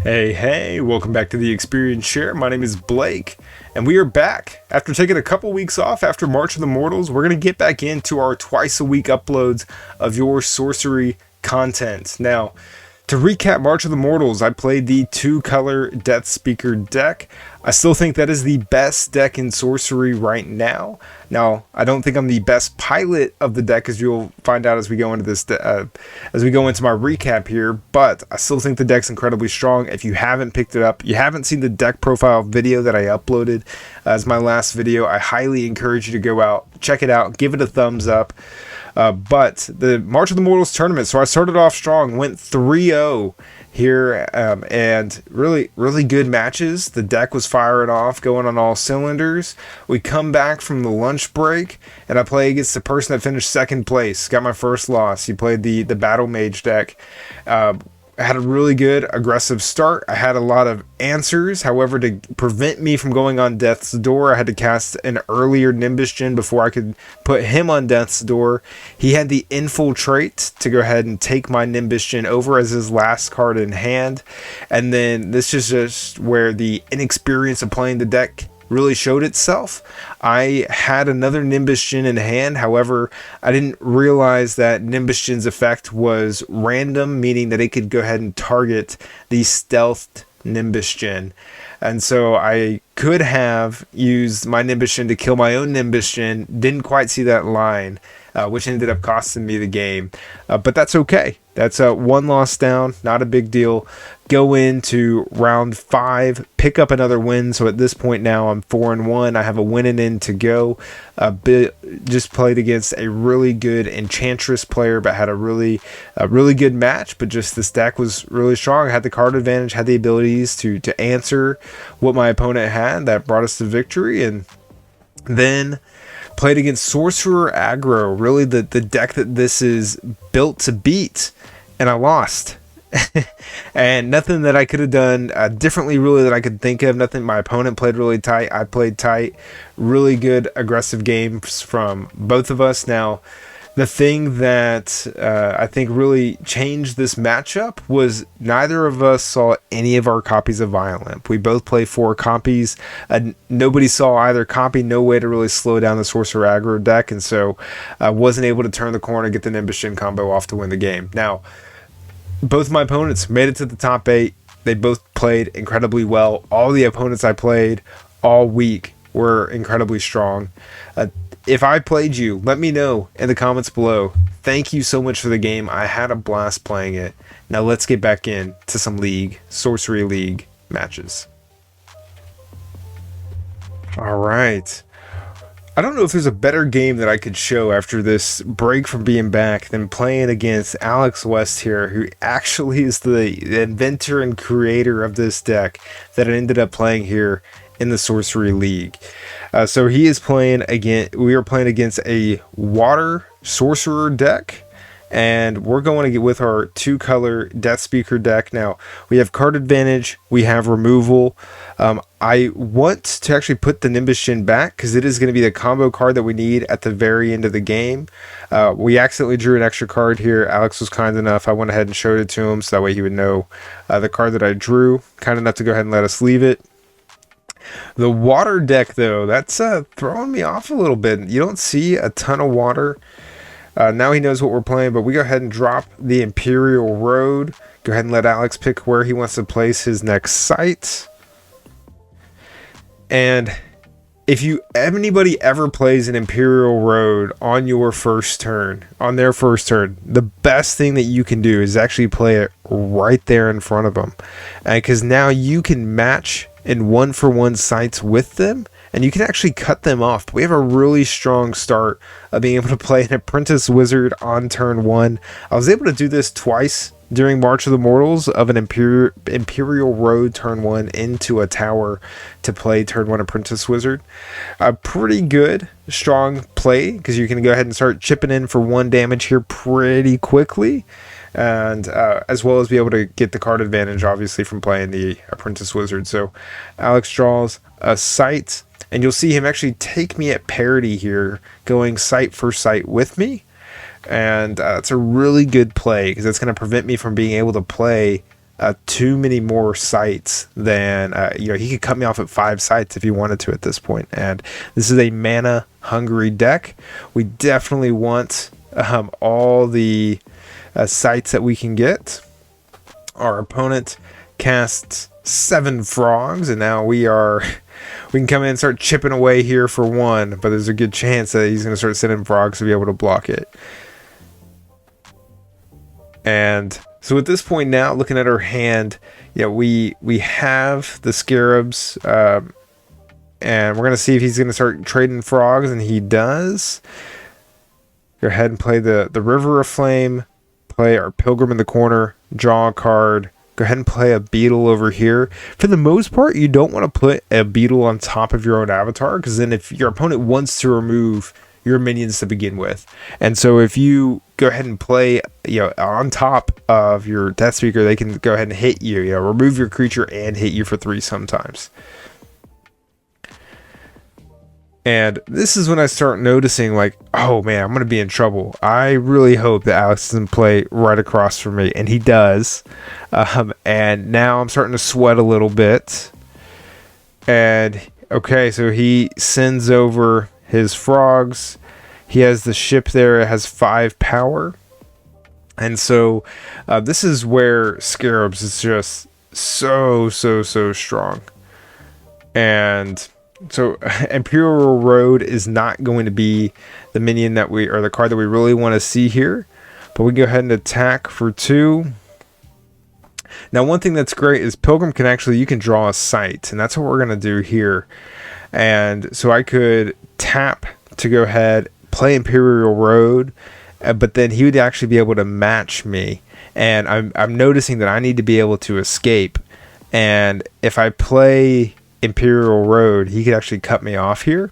Hey, welcome back to the Experience Share. My name is Blake, and we are back. After taking a couple weeks off after March of the Mortals, we're going to get back into our twice a week uploads of your sorcery content. Now, to recap March of the Mortals, I played the 2-color Death Speaker deck. I still think that is the best deck in sorcery right now. Now, I don't think I'm the best pilot of the deck, as you'll find out as we go into this, as we go into my recap here. But I still think the deck's incredibly strong. If you haven't picked it up, you haven't seen the deck profile video that I uploaded as my last video, I highly encourage you to go out, check it out, give it a thumbs up. But the March of the Mortals tournament, so I started off strong, went 3-0 here, and really good matches. The deck was firing off, going on all cylinders. We come back from the lunch break, and I play against the person that finished second place. Got my first loss. He played the Battle Mage deck. I had a really good aggressive start. I had a lot of answers. However, to prevent me from going on Death's Door, I had to cast an earlier Nimbus Gen before I could put him on Death's Door. He had the Infiltrate to go ahead and take my Nimbus Gen over as his last card in hand. And then this is just where the inexperience of playing the deck really showed itself. I had another Nimbus Gen in hand. However, I didn't realize that Nimbus Gen's effect was random, meaning that it could go ahead and target the stealthed Nimbus Gen. And so I could have used my Nimbus Gen to kill my own Nimbus Gen. Didn't quite see that line, which ended up costing me the game. But that's okay. That's one loss down, not a big deal. Go into round 5, pick up another win. So at this point now, I'm 4-1. I have a win and in to go. Just played against a really good Enchantress player, but had a really good match. But just this deck was really strong. I had the card advantage, had the abilities to answer what my opponent had. That brought us to victory. And then played against Sorcerer Aggro, really the deck that this is built to beat, and I lost. And nothing that I could have done differently really that I could think of. Nothing. My opponent played really tight. I played tight. Really good aggressive games from both of us. Now, the thing that I think really changed this matchup was neither of us saw any of our copies of Violent. We both play 4 copies. Nobody saw either copy, no way to really slow down the Sorcerer Aggro deck, and so I wasn't able to turn the corner, get the Nimbus Gen combo off to win the game. Now, both my opponents made it to the top 8. They both played incredibly well. All the opponents I played all week were incredibly strong. If I played you, let me know in the comments below. Thank you so much for the game. I had a blast playing it. Now let's get back into some Sorcery League matches. All right. I don't know if there's a better game that I could show after this break from being back than playing against Alex West here, who actually is the inventor and creator of this deck that I ended up playing here in the Sorcery League. So he is playing again. We are playing against a Water Sorcerer deck, and we're going to get with our 2-color Death Speaker deck. Now, we have card advantage, we have removal. I want to actually put the Nimbus Gen back because it is going to be the combo card that we need at the very end of the game. We accidentally drew an extra card here. Alex was kind enough. I went ahead and showed it to him so that way he would know the card that I drew. Kind enough to go ahead and let us leave it. The water deck, though, that's throwing me off a little bit. You don't see a ton of water. Now he knows what we're playing, but we go ahead and drop the Imperial Road. Go ahead and let Alex pick where he wants to place his next site. And if anybody ever plays an Imperial Road on your first turn, on their first turn, the best thing that you can do is actually play it right there in front of them. Because now you can match in 1-for-1 sites with them, and you can actually cut them off. But we have a really strong start of being able to play an Apprentice Wizard on turn 1. I was able to do this twice during March of the Mortals, of an Imperial Road turn 1 into a tower to play turn 1 Apprentice Wizard. A pretty good, strong play, because you can go ahead and start chipping in for 1 damage here pretty quickly. And as well as be able to get the card advantage, obviously, from playing the Apprentice Wizard. So Alex draws a site, and you'll see him actually take me at parity here, going site for site with me. And it's a really good play, because it's going to prevent me from being able to play too many more sites than he could cut me off at 5 sites if he wanted to at this point. And this is a mana hungry deck. We definitely want all the sites that we can get. Our opponent casts 7 frogs, and now we can come in and start chipping away here for 1, but there's a good chance that he's going to start sending frogs to be able to block it. And so at this point now, looking at our hand, we have the scarabs, and we're going to see if he's going to start trading frogs, and he does. Go ahead and play the River of Flame, play our Pilgrim in the corner, draw a card, go ahead and play a beetle over here. For the most part, you don't want to put a beetle on top of your own avatar, because then if your opponent wants to remove your minions to begin with, and so if you go ahead and play on top of your Death Speaker, they can go ahead and hit you, remove your creature and hit you for 3 sometimes. And this is when I start noticing, like, oh man, I'm going to be in trouble. I really hope that Alex doesn't play right across from me. And he does. And now I'm starting to sweat a little bit. And, okay, so he sends over his frogs. He has the ship there. It has 5 power. And so this is where Scarabs is just so strong. And so Imperial Road is not going to be the minion that or the card that we really want to see here, but we go ahead and attack for 2. Now, one thing that's great is Pilgrim you can draw a site, and that's what we're going to do here. And so I could tap to go ahead, play Imperial Road, but then he would actually be able to match me. And I'm noticing that I need to be able to escape. And if I play Imperial Road, he could actually cut me off here.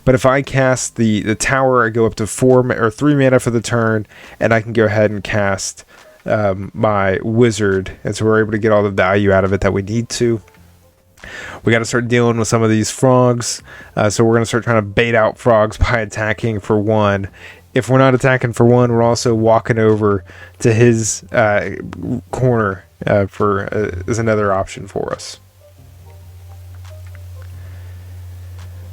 But if I cast the tower, I go up to 3 mana for the turn, and I can go ahead and cast my wizard, and so we're able to get all the value out of it that we need to. We got to start dealing with some of these frogs, so we're going to start trying to bait out frogs by attacking for 1. If we're not attacking for 1, we're also walking over to his corner as another option for us.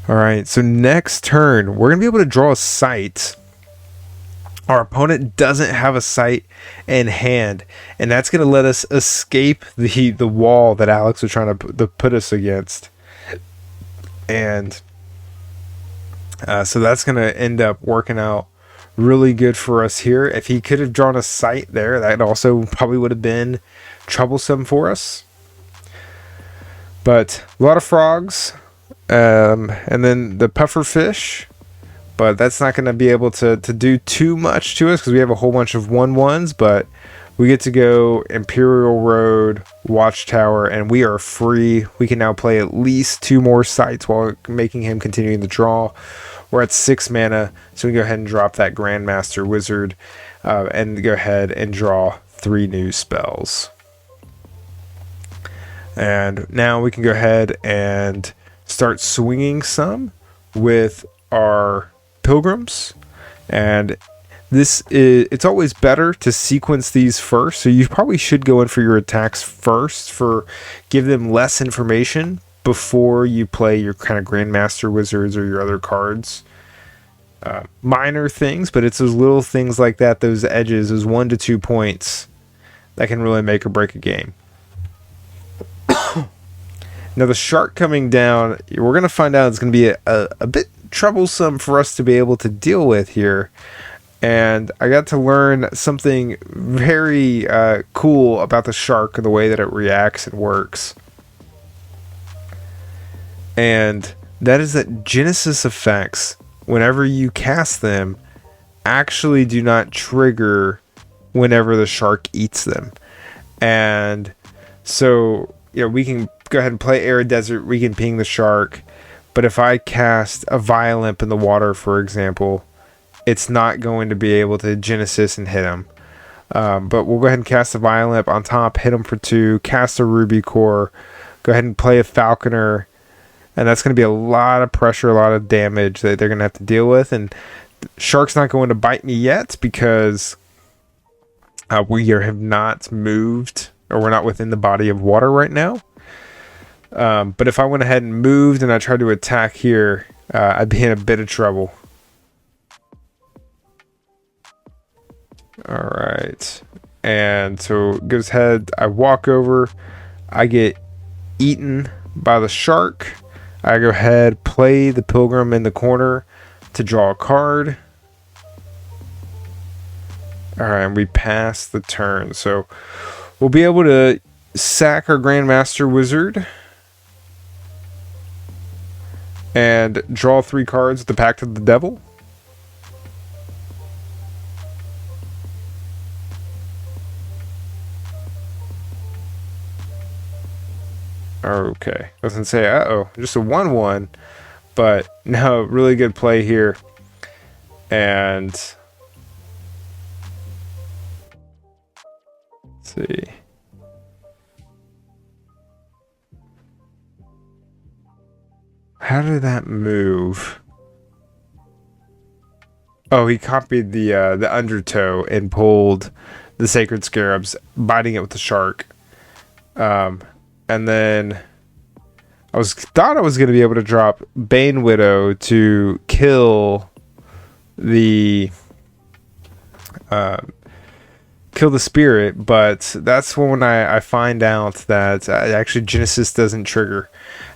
Alright, so next turn, we're going to be able to draw a site. Our opponent doesn't have a site in hand, and that's going to let us escape the wall that Alex was trying to put us against. And so that's going to end up working out really good for us here. If he could have drawn a site there, that also probably would have been troublesome for us. But a lot of frogs. And then the puffer fish, but that's not going to be able to do too much to us because we have a whole bunch of 1/1s, but we get to go Imperial Road, Watchtower, and we are free. We can now play at least 2 more sites while making him continuing the draw. We're at 6 mana, so we can go ahead and drop that Grandmaster Wizard and go ahead and draw 3 new spells. And now we can go ahead and start swinging some with our pilgrims. And it's always better to sequence these first, so you probably should go in for your attacks first, give them less information before you play your kind of Grandmaster Wizards or your other cards. Minor things, but it's those little things like that, those edges, those 1 to 2 points that can really make or break a game. Now the shark coming down, we're going to find out it's going to be a bit troublesome for us to be able to deal with here. And I got to learn something very cool about the shark and the way that it reacts and works. And that is that Genesis effects, whenever you cast them, actually do not trigger whenever the shark eats them. And so, we can go ahead and play Arid Desert, we can ping the shark, but if I cast a Violent in the water, for example, it's not going to be able to Genesis and hit him. But we'll go ahead and cast a Violent on top, hit him for 2, cast a Ruby Core, go ahead and play a Falconer, and that's going to be a lot of pressure, a lot of damage that they're going to have to deal with. And shark's not going to bite me yet because we have not moved or we're not within the body of water right now. But if I went ahead and moved and I tried to attack here, I'd be in a bit of trouble. All right. And so goes ahead, I walk over, I get eaten by the shark. I go ahead, play the pilgrim in the corner to draw a card. All right, and we pass the turn. So we'll be able to sack our Grandmaster Wizard and draw 3 cards with the Pact of the Devil. Okay, I was gonna say, just a 1/1, but no, really good play here. And let's see. How did that move? Oh, he copied the undertow and pulled the Sacred Scarabs, biting it with the shark. And then thought I was going to be able to drop Bane Widow to kill the spirit, but that's when I find out that actually Genesis doesn't trigger.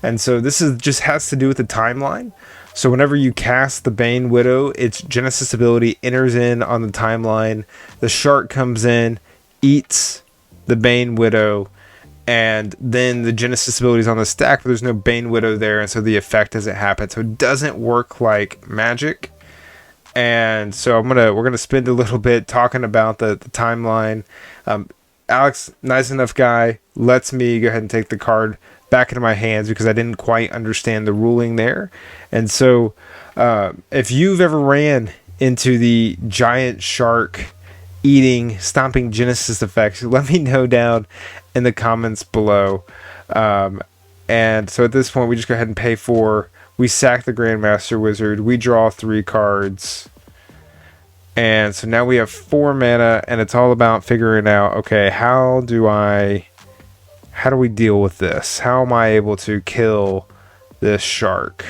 And so this just has to do with the timeline. So whenever you cast the Bane Widow, its Genesis ability enters in on the timeline. The shark comes in, eats the Bane Widow, and then the Genesis ability is on the stack, but there's no Bane Widow there, and so the effect doesn't happen. So it doesn't work like magic. And so we're gonna spend a little bit talking about the timeline. Alex, nice enough guy, lets me go ahead and take the card back into my hands because I didn't quite understand the ruling there. And so if you've ever ran into the giant shark eating, stomping Genesis effects, let me know down in the comments below. And so at this point, we just go ahead and pay 4. We sack the Grandmaster Wizard. We draw 3 cards. And so now we have 4 mana, and it's all about figuring out, okay, how do we deal with this? How am I able to kill this shark?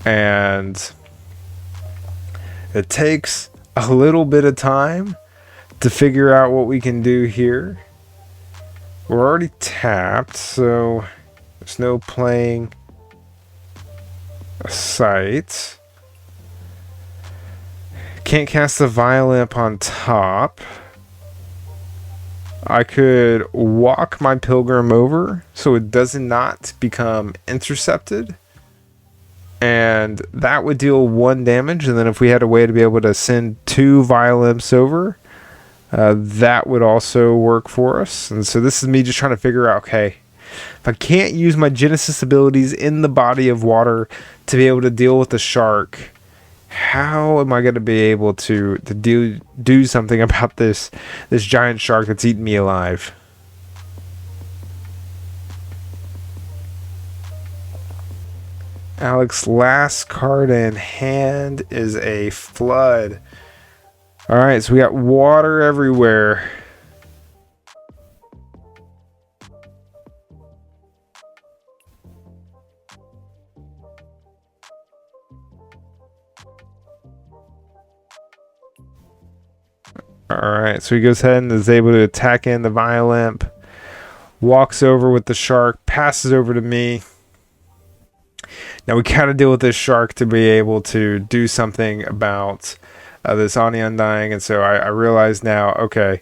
And it takes a little bit of time to figure out what we can do here. We're already tapped, so there's no playing a site. Can't cast the Violamp on top. I could walk my Pilgrim over so it does not become intercepted. And that would deal 1 damage. And then if we had a way to be able to send 2 Violamps over, that would also work for us. And so this is me just trying to figure out, okay, if I can't use my Genesis abilities in the body of water to be able to deal with the shark, how am I going to be able to do something about this giant shark that's eating me alive? Alex, last card in hand is a flood. All right, so we got water everywhere. Alright, so he goes ahead and is able to attack in the Violamp. Walks over with the shark, passes over to me. Now we gotta deal with this shark to be able to do something about this Ani Undying. And so I realize now, okay,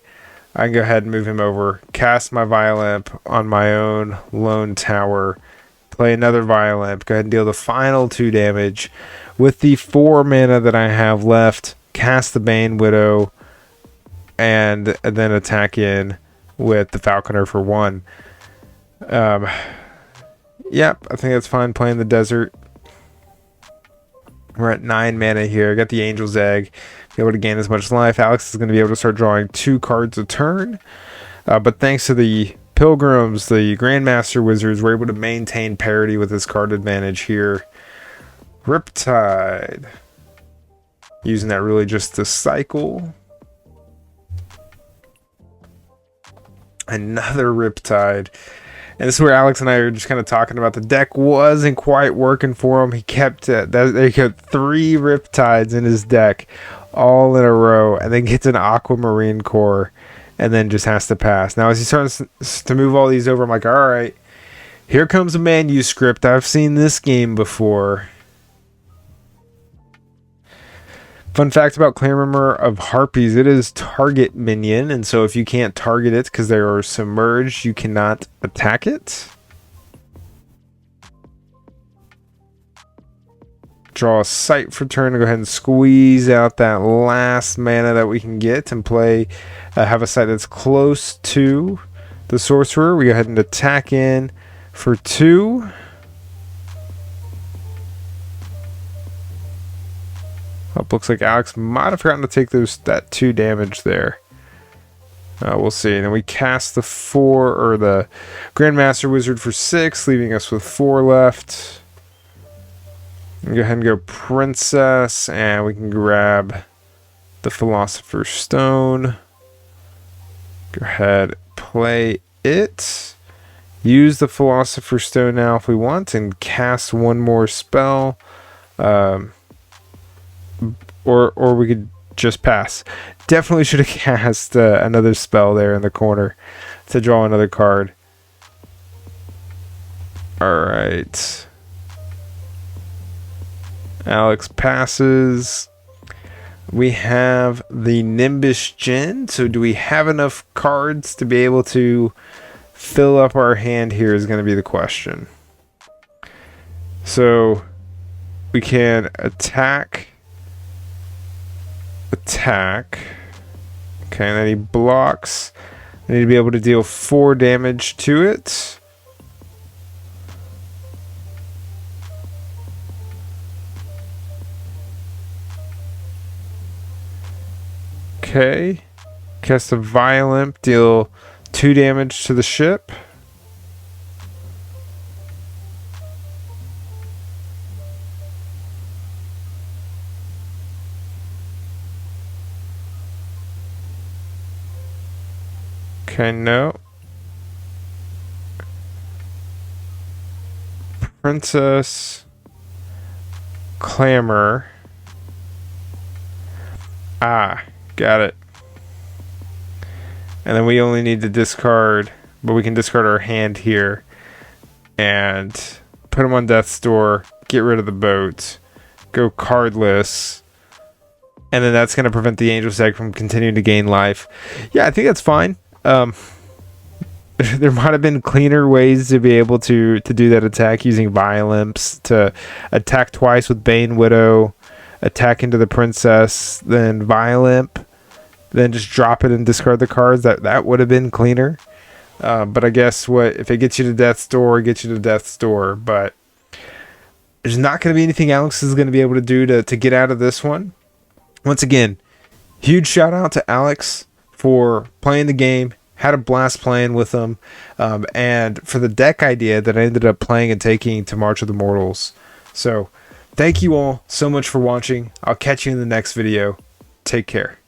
I can go ahead and move him over, cast my Violamp on my own lone tower, play another Violamp, go ahead and deal the final 2 damage. With the 4 mana that I have left, cast the Bane Widow, and then attack in with the Falconer for 1. Yep, I think that's fine playing the desert. We're at 9 mana here. I got the Angel's Egg. Be able to gain as much life. Alex is going to be able to start drawing 2 cards a turn. But thanks to the Pilgrims, the Grandmaster Wizards were able to maintain parity with this card advantage here. Riptide. Using that really just to cycle. Another Riptide. And this is where Alex and I are just kind of talking about the deck wasn't quite working for him. He kept he kept 3 Riptides in his deck all in a row, and then gets an Aquamarine Core, and then just has to pass. Now as he starts to move all these over, I'm like, all right, here comes a manuscript. I've seen this game before. Fun fact about Clamor of Harpies, it is target minion, and so if you can't target it because they are submerged, you cannot attack it. Draw a sight for turn to go ahead and squeeze out that last mana that we can get and play, have a sight that's close to the Sorcerer. We go ahead and attack in for 2. Oh, looks like Alex might have forgotten to take that 2 damage there. We'll see. And then we cast the 4, or the Grandmaster Wizard for 6, leaving us with 4 left. Go ahead and go Princess, and we can grab the Philosopher's Stone. Go ahead, play it. Use the Philosopher's Stone now if we want, and cast 1 more spell. Or we could just pass. Definitely should have cast another spell there in the corner to draw another card. Alright. Alex passes. We have the Nimbus Djinn. So do we have enough cards to be able to fill up our hand here is going to be the question. So we can attack. Okay, and then he blocks. I need to be able to deal 4 damage to it. Okay. Cast a Violent, deal 2 damage to the ship. Okay, no. Princess. Clamor. Ah, got it. And then we only need to discard, but we can discard our hand here and put them on death's door, get rid of the boat, go cardless, and then that's going to prevent the Angel's Egg from continuing to gain life. Yeah, I think that's fine. There might have been cleaner ways to be able to do that attack using Violence, to attack twice with Bane Widow, attack into the Princess, then Violent, then just drop it and discard the cards. That would have been cleaner. But I guess if it gets you to death's door, it gets you to death's door. But there's not going to be anything Alex is going to be able to do to get out of this one. Once again, huge shout out to Alex for playing the game. Had a blast playing with them, and for the deck idea that I ended up playing and taking to March of the Mortals. So thank you all so much for watching. I'll catch you in the next video. Take care.